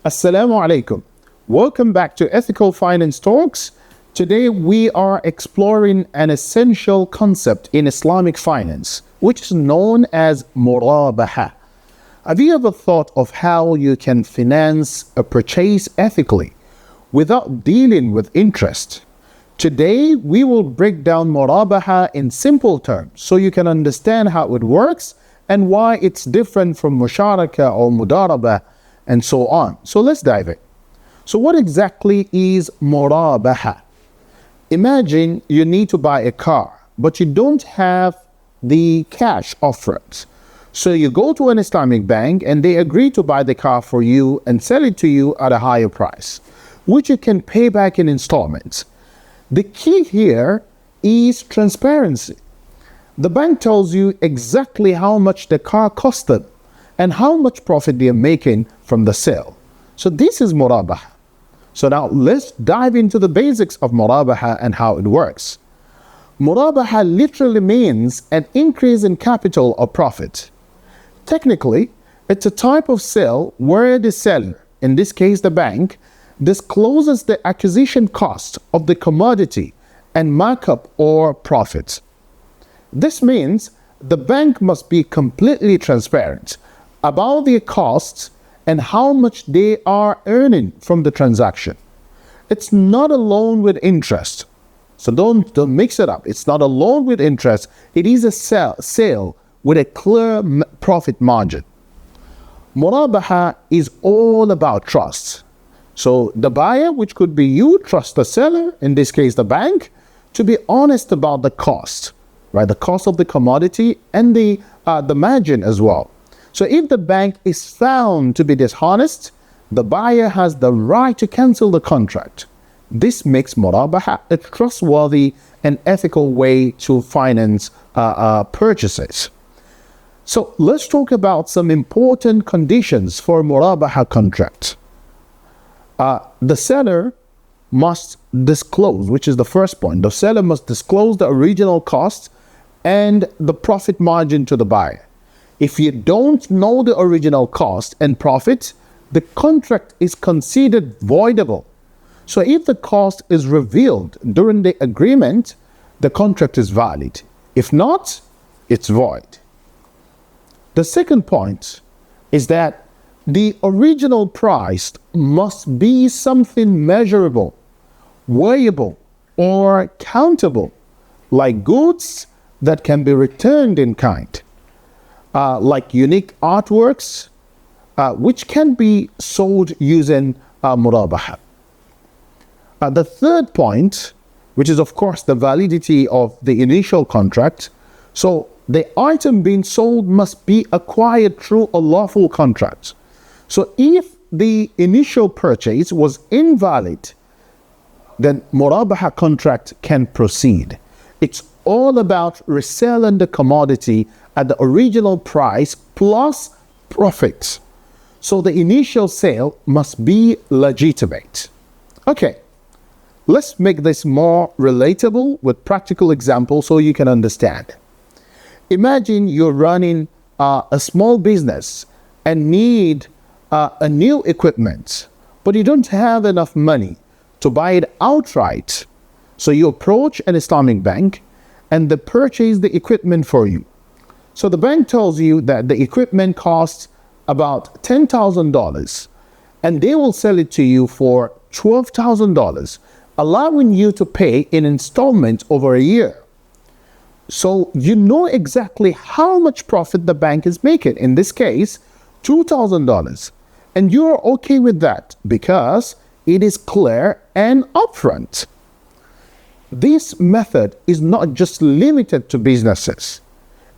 Assalamu alaikum. Welcome back to Ethical Finance Talks. Today we are exploring an essential concept in Islamic finance, which is known as Murabaha. Have you ever thought of how you can finance a purchase ethically without dealing with interest? Today we will break down Murabaha in simple terms so you can understand how it works and why it's different from Musharaka or Mudarabah and so on. So let's dive in. So what exactly is Murabaha? Imagine you need to buy a car, but you don't have the cash upfront. So you go to an Islamic bank and they agree to buy the car for you and sell it to you at a higher price, which you can pay back in installments. The key here is transparency. The bank tells you exactly how much the car cost them and how much profit they are making from the sale. So this is Murabaha. So now let's dive into the basics of Murabaha and how it works. Murabaha literally means an increase in capital or profit. Technically, it's a type of sale where the seller, in this case the bank, discloses the acquisition cost of the commodity and markup or profit. This means the bank must be completely transparent about their costs and how much they are earning from the transaction. It's not a loan with interest. So don't mix it up. It's not a loan with interest. It is a sale with a clear profit margin. Murabaha is all about trust. So the buyer, which could be you, trusts the seller, in this case the bank, to be honest about the cost, right? The cost of the commodity and the margin as well. So if the bank is found to be dishonest, the buyer has the right to cancel the contract. This makes Murabaha a trustworthy and ethical way to finance purchases. So let's talk about some important conditions for a Murabaha contract. The seller must disclose, which is the first point. The seller must disclose the original cost and the profit margin to the buyer. If you don't know the original cost and profit, the contract is considered voidable. So if the cost is revealed during the agreement, the contract is valid. If not, it's void. The second point is that the original price must be something measurable, weighable, or countable, like goods that can be returned in kind. Like unique artworks, which can be sold using Murabaha. The third point, which is of course the validity of the initial contract. So the item being sold must be acquired through a lawful contract. So if the initial purchase was invalid, then Murabaha contract can proceed. It's all about reselling the commodity at the original price plus profit. So the initial sale must be legitimate. Okay, let's make this more relatable with practical examples so you can understand. Imagine you're running a small business and need a new equipment, but you don't have enough money to buy it outright. So you approach an Islamic bank and they purchase the equipment for you. So the bank tells you that the equipment costs about $10,000 and they will sell it to you for $12,000, allowing you to pay in installments over a year. So you know exactly how much profit the bank is making, in this case, $2,000. And you're okay with that because it is clear and upfront. This method is not just limited to businesses.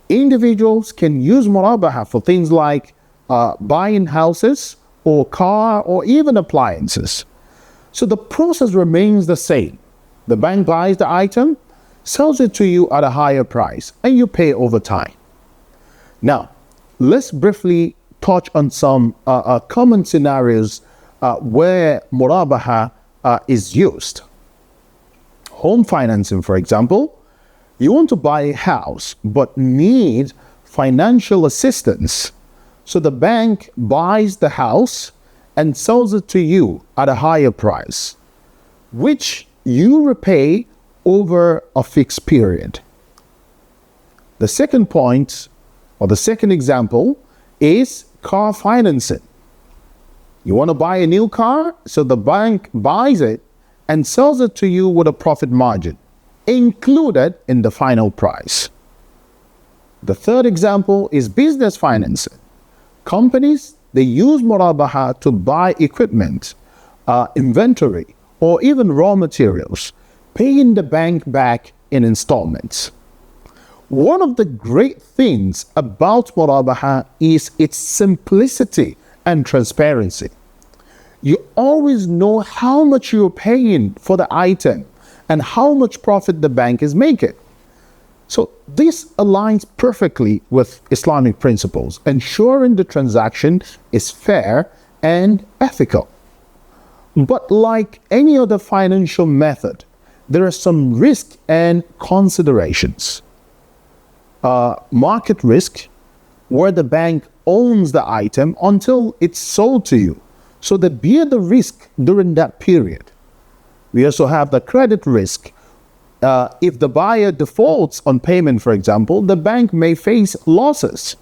Individuals can use Murabaha for things like buying houses or car or even appliances. So the process remains the same. The bank buys the item, sells it to you at a higher price, and you pay over time. Now, let's briefly touch on some common scenarios where Murabaha is used. Home financing, for example. You want to buy a house but need financial assistance. So the bank buys the house and sells it to you at a higher price, which you repay over a fixed period. The second point, or the second example, is car financing. You want to buy a new car, so the bank buys it and sells it to you with a profit margin included in the final price. The third example is business financing. Companies, they use Murabaha to buy equipment, inventory, or even raw materials, paying the bank back in installments. One of the great things about Murabaha is its simplicity and transparency. You always know how much you're paying for the item and how much profit the bank is making. So this aligns perfectly with Islamic principles, ensuring the transaction is fair and ethical. But like any other financial method, there are some risk and considerations. Market risk, where the bank owns the item until it's sold to you, so they bear the risk during that period. We also have the credit risk. If the buyer defaults on payment, for example, the bank may face losses.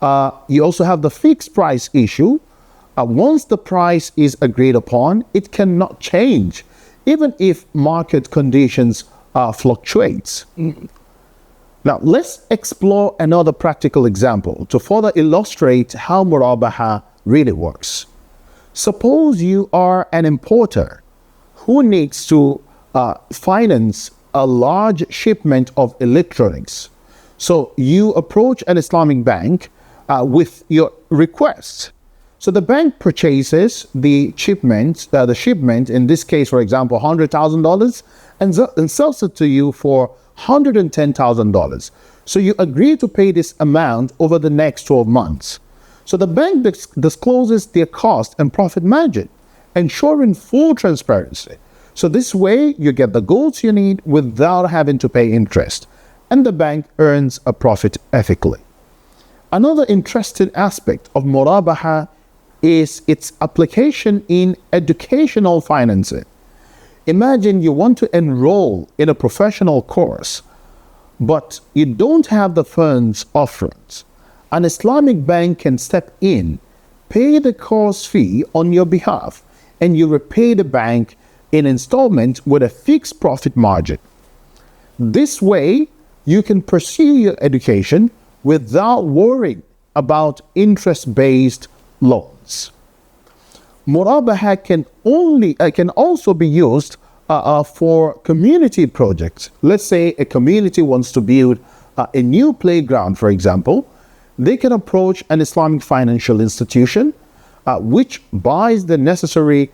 You also have the fixed price issue. Once the price is agreed upon, it cannot change, even if market conditions fluctuate. Now, let's explore another practical example to further illustrate how Murabaha really works. Suppose you are an importer who needs to finance a large shipment of electronics. So you approach an Islamic bank with your request. So the bank purchases the shipment, in this case, for example, $100,000, and sells it to you for $110,000. So you agree to pay this amount over the next 12 months. So the bank discloses their cost and profit margin, ensuring full transparency. So this way you get the goods you need without having to pay interest, and the bank earns a profit ethically. Another interesting aspect of Murabaha is its application in educational financing. Imagine you want to enroll in a professional course, but you don't have the funds upfront. An Islamic bank can step in, pay the course fee on your behalf, and you repay the bank in installments with a fixed profit margin. This way, you can pursue your education without worrying about interest-based loans. Murabaha can also be used for community projects. Let's say a community wants to build a new playground, for example. They can approach an Islamic financial institution which buys the necessary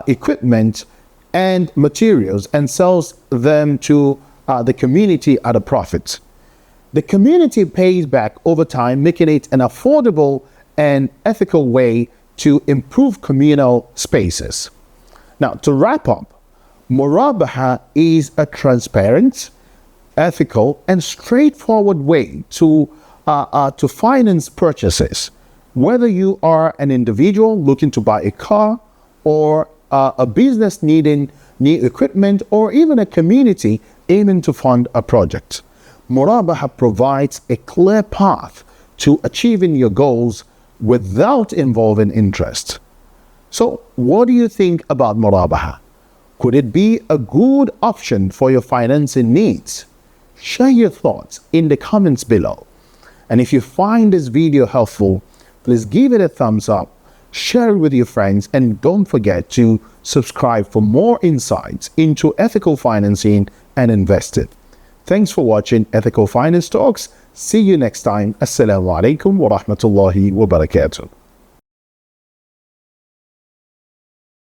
equipment and materials and sells them to the community at a profit. The community pays back over time, making it an affordable and ethical way to improve communal spaces. Now, to wrap up, Murabaha is a transparent, ethical, and straightforward way to finance purchases. Whether you are an individual looking to buy a car, or a business needing new equipment, or even a community aiming to fund a project, Murabaha provides a clear path to achieving your goals without involving interest. So, what do you think about Murabaha? Could it be a good option for your financing needs? Share your thoughts in the comments below. And if you find this video helpful, please give it a thumbs up, share it with your friends, and don't forget to subscribe for more insights into ethical financing and investing. Thanks for watching Ethical Finance Talks. See you next time. Assalamu alaikum wa rahmatullahi wa barakatuh.